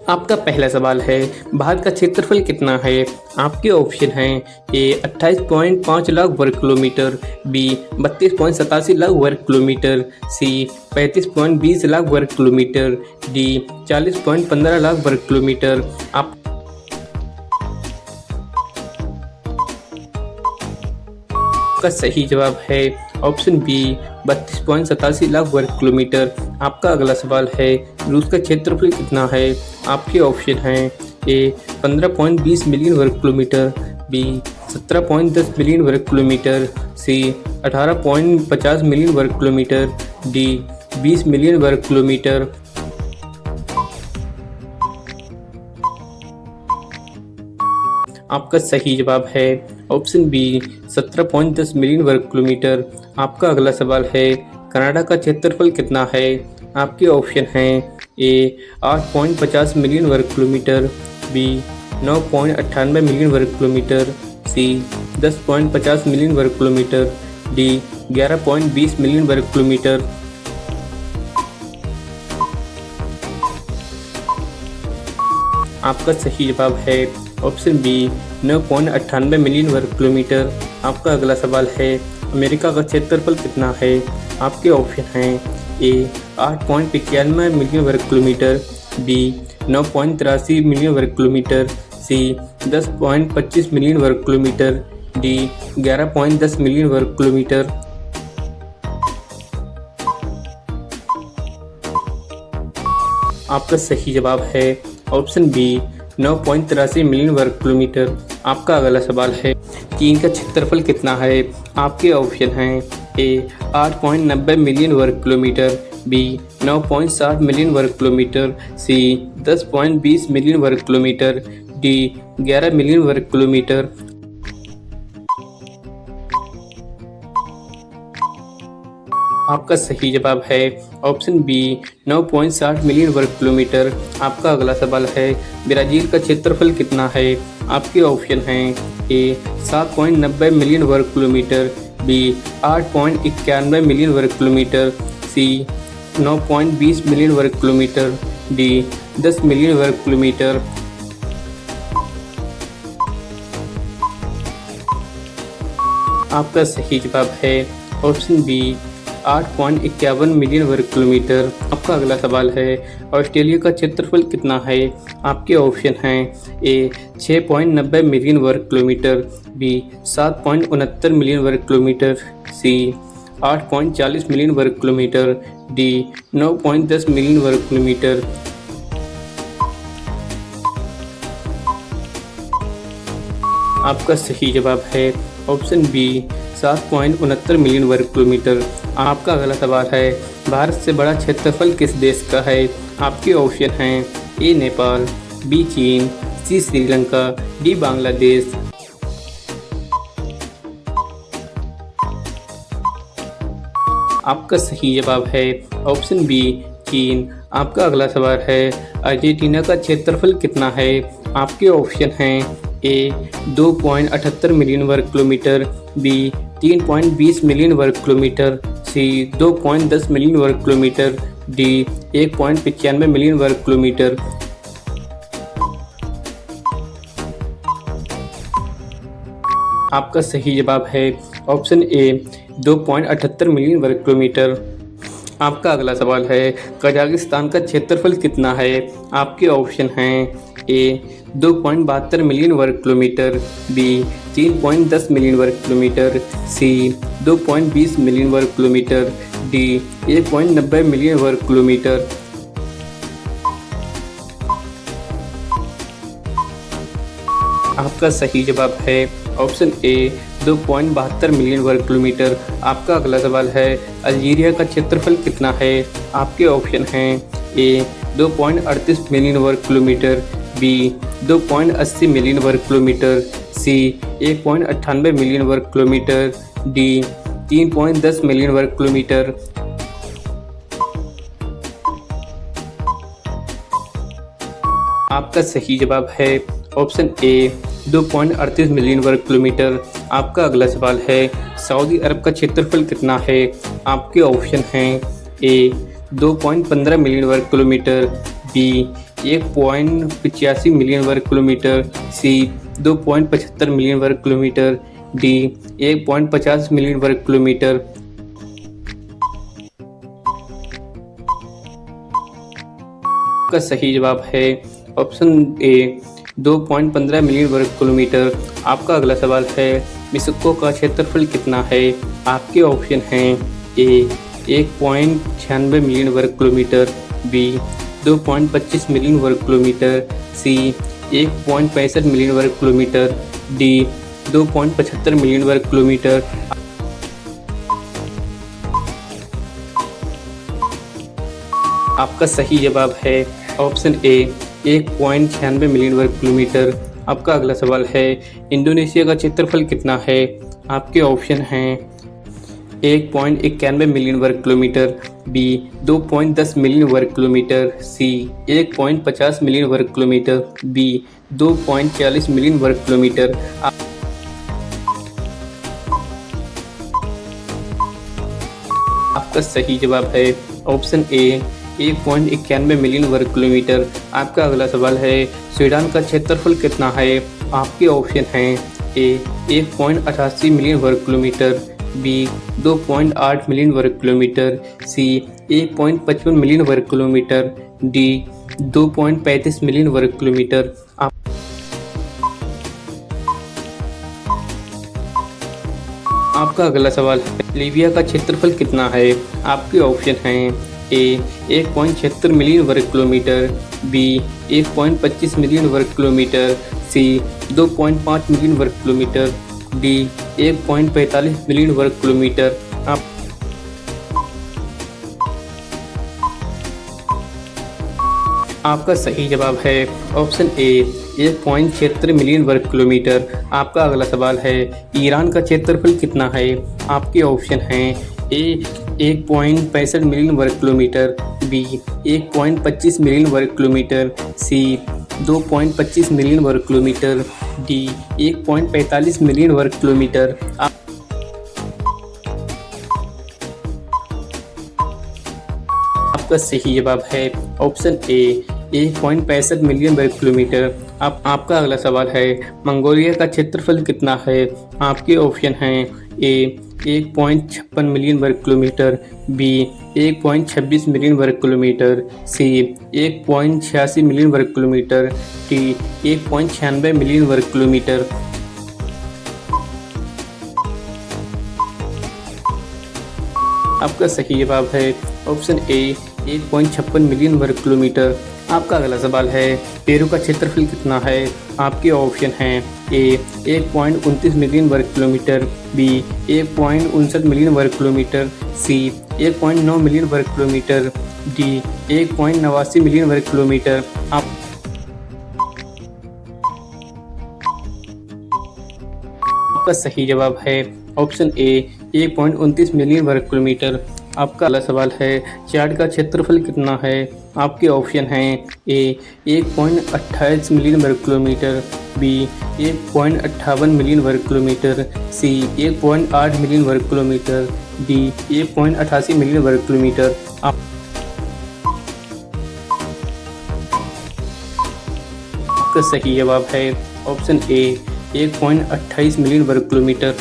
आपका पहला सवाल है, भारत का क्षेत्रफल कितना है? आपके ऑप्शन हैं ए 28.5 लाख वर्ग किलोमीटर, बी 32.87 लाख वर्ग किलोमीटर, सी 35.20 लाख वर्ग किलोमीटर, डी 40.15 लाख वर्ग किलोमीटर। आपका सही जवाब है ऑप्शन बी 32.87 लाख वर्ग किलोमीटर। आपका अगला सवाल है, रूस का क्षेत्रफल कितना है? आपके ऑप्शन हैं ए 15.20 मिलियन वर्ग किलोमीटर, बी 17.10 मिलियन वर्ग किलोमीटर, सी 18.50 मिलियन वर्ग किलोमीटर, डी 20 मिलियन वर्ग किलोमीटर। आपका सही जवाब है ऑप्शन बी 17.10 मिलियन वर्ग किलोमीटर। आपका अगला सवाल है, कनाडा का क्षेत्रफल कितना है? आपके ऑप्शन हैं ए 8.50 मिलियन वर्ग किलोमीटर, बी 9.98 मिलियन वर्ग किलोमीटर, सी 10.50 मिलियन वर्ग किलोमीटर, डी 11.20 मिलियन वर्ग किलोमीटर। आपका सही जवाब है ऑप्शन बी 9.98 मिलियन वर्ग किलोमीटर। आपका अगला सवाल है, अमेरिका का क्षेत्रफल कितना है? आपके ऑप्शन हैं ए 8.91 मिलियन वर्ग किलोमीटर, बी 9.83 मिलियन वर्ग किलोमीटर, सी 10.25 मिलियन वर्ग किलोमीटर, डी 11.10 मिलियन वर्ग किलोमीटर। आपका सही जवाब है ऑप्शन बी 9.83 मिलियन वर्ग किलोमीटर। आपका अगला सवाल है, चीन का क्षेत्रफल कितना है? आपके ऑप्शन हैं ए 8.90 मिलियन वर्ग किलोमीटर, बी 9.60 मिलियन वर्ग किलोमीटर, सी 10.20 मिलियन वर्ग किलोमीटर, डी 11 मिलियन वर्ग किलोमीटर। आपका सही जवाब है ऑप्शन बी 9.60 मिलियन वर्ग किलोमीटर। आपका अगला सवाल है, ब्राज़ील का क्षेत्रफल कितना है? आपके ऑप्शन हैं ए 7.90 मिलियन वर्ग किलोमीटर, बी 8.91 मिलियन वर्ग किलोमीटर, सी 9.20 मिलियन वर्ग किलोमीटर, डी 10 मिलियन वर्ग किलोमीटर। आपका सही जवाब है ऑप्शन बी 8.51 मिलियन वर्ग किलोमीटर। आपका अगला सवाल है, ऑस्ट्रेलिया का क्षेत्रफल कितना है? आपके ऑप्शन हैं ए 6.90 मिलियन वर्ग किलोमीटर, बी 7.69 मिलियन वर्ग किलोमीटर, सी 8.40 मिलियन वर्ग किलोमीटर, डी 9.10 मिलियन वर्ग किलोमीटर। आपका सही जवाब है ऑप्शन बी 7.69 मिलियन वर्ग किलोमीटर। आपका अगला सवाल है, भारत से बड़ा क्षेत्रफल किस देश का है? आपके ऑप्शन हैं ए नेपाल, बी चीन, सी श्रीलंका, डी बांग्लादेश। आपका सही जवाब है ऑप्शन बी चीन। आपका अगला सवाल है, अर्जेंटीना का क्षेत्रफल कितना है? आपके ऑप्शन हैं ए 2.78 मिलियन वर्ग किलोमीटर, बी 3.20 मिलियन वर्ग किलोमीटर, सी 2.10 मिलियन वर्ग किलोमीटर, डी 1.95 मिलियन वर्ग किलोमीटर। आपका सही जवाब है ऑप्शन ए 2.78 मिलियन वर्ग किलोमीटर। आपका अगला सवाल है, कजाकिस्तान का क्षेत्रफल कितना है? आपके ऑप्शन हैं ए 2.72 मिलियन वर्ग किलोमीटर, बी 3.10 मिलियन वर्ग किलोमीटर, सी 2.20 मिलियन वर्ग किलोमीटर, डी 1.90 मिलियन वर्ग किलोमीटर। आपका सही जवाब है ऑप्शन ए 2.72 मिलियन वर्ग किलोमीटर। आपका अगला सवाल है, अल्जीरिया का क्षेत्रफल कितना है? आपके ऑप्शन हैं ए 2.38 मिलियन वर्ग किलोमीटर, बी 2.80 मिलियन वर्ग किलोमीटर, सी 1.98 मिलियन वर्ग किलोमीटर, डी 3.10 मिलियन वर्ग किलोमीटर। आपका सही जवाब है ऑप्शन ए 2.38 मिलियन वर्ग किलोमीटर। आपका अगला सवाल है, सऊदी अरब का क्षेत्रफल कितना है? आपके ऑप्शन हैं ए 2.15 मिलियन वर्ग किलोमीटर, बी 1.85 मिलियन वर्ग किलोमीटर, सी 2.75 मिलियन वर्ग किलोमीटर, डी 1.50 मिलियन वर्ग किलोमीटर। का सही जवाब है ऑप्शन ए 2.15 मिलियन वर्ग किलोमीटर। आपका अगला सवाल है मेक्सिको का क्षेत्रफल कितना है। आपके ऑप्शन हैं ए 1.96 मिलियन वर्ग किलोमीटर, बी 2.25 मिलियन वर्ग किलोमीटर, सी 1.65 मिलियन वर्ग किलोमीटर, डी 2.75 मिलियन वर्ग किलोमीटर। आपका सही जवाब है ऑप्शन ए 1.96 मिलियन वर्ग किलोमीटर। आपका अगला सवाल है इंडोनेशिया का क्षेत्रफल कितना है। आपके ऑप्शन हैं 1.91 मिलियन वर्ग किलोमीटर, बी 2.10 मिलियन वर्ग किलोमीटर, सी 1.50 मिलियन वर्ग किलोमीटर, डी 2.40 मिलियन वर्ग किलोमीटर। आपका सही जवाब है ऑप्शन ए 1.91 मिलियन वर्ग किलोमीटर। आपका अगला सवाल है स्वीडन का क्षेत्रफल कितना है। आपके ऑप्शन हैं ए 1.88 मिलियन वर्ग किलोमीटर, बी 2.8 मिलियन वर्ग किलोमीटर, सी 1.55 मिलियन वर्ग किलोमीटर, डी 2.35 मिलियन वर्ग किलोमीटर। आपका अगला सवाल है लीबिया का क्षेत्रफल कितना है। आपके ऑप्शन हैं ए 1.76 मिलियन वर्ग किलोमीटर, बी 1.25 मिलियन वर्ग किलोमीटर, सी 2.5 मिलियन वर्ग किलोमीटर, डी 1.45 मिलियन वर्ग किलोमीटर। आपका सही जवाब है ऑप्शन ए 1.76 मिलियन वर्ग किलोमीटर। आपका अगला सवाल है ईरान का क्षेत्रफल कितना है। आपके ऑप्शन हैं ए 1.65 मिलियन वर्ग किलोमीटर, बी 1.25 मिलियन वर्ग किलोमीटर, सी 2.25 मिलियन वर्ग किलोमीटर, डी 1.45 मिलियन वर्ग किलोमीटर। आपका सही जवाब है ऑप्शन ए 1.65 मिलियन वर्ग किलोमीटर। आपका अगला सवाल है मंगोलिया का क्षेत्रफल कितना है। आपके ऑप्शन हैं ए 1.56 मिलियन वर्ग किलोमीटर, बी 1.26 मिलियन वर्ग किलोमीटर, सी 1.86 मिलियन वर्ग किलोमीटर, डी 1.96 मिलियन वर्ग किलोमीटर। आपका सही जवाब है ऑप्शन ए 1.56 मिलियन वर्ग किलोमीटर। आपका अगला सवाल है पेरू का क्षेत्रफल कितना है। आपके ऑप्शन हैं ए 1.29 मिलियन वर्ग किलोमीटर, बी 1.59 मिलियन वर्ग किलोमीटर, सी 1.9 मिलियन वर्ग किलोमीटर, डी 1.89 मिलियन वर्ग किलोमीटर। आपका सही जवाब है ऑप्शन ए 1.29 मिलियन वर्ग किलोमीटर। आपका अगला सवाल है चाड का क्षेत्रफल कितना है। आपके ऑप्शन हैं ए 1.28 मिलियन वर्ग किलोमीटर, बी 1.58 मिलियन वर्ग किलोमीटर, सी 1.8 मिलियन वर्ग किलोमीटर, डी 1.88 मिलियन वर्ग किलोमीटर। आपका सही जवाब है ऑप्शन ए 1.28 मिलियन वर्ग किलोमीटर।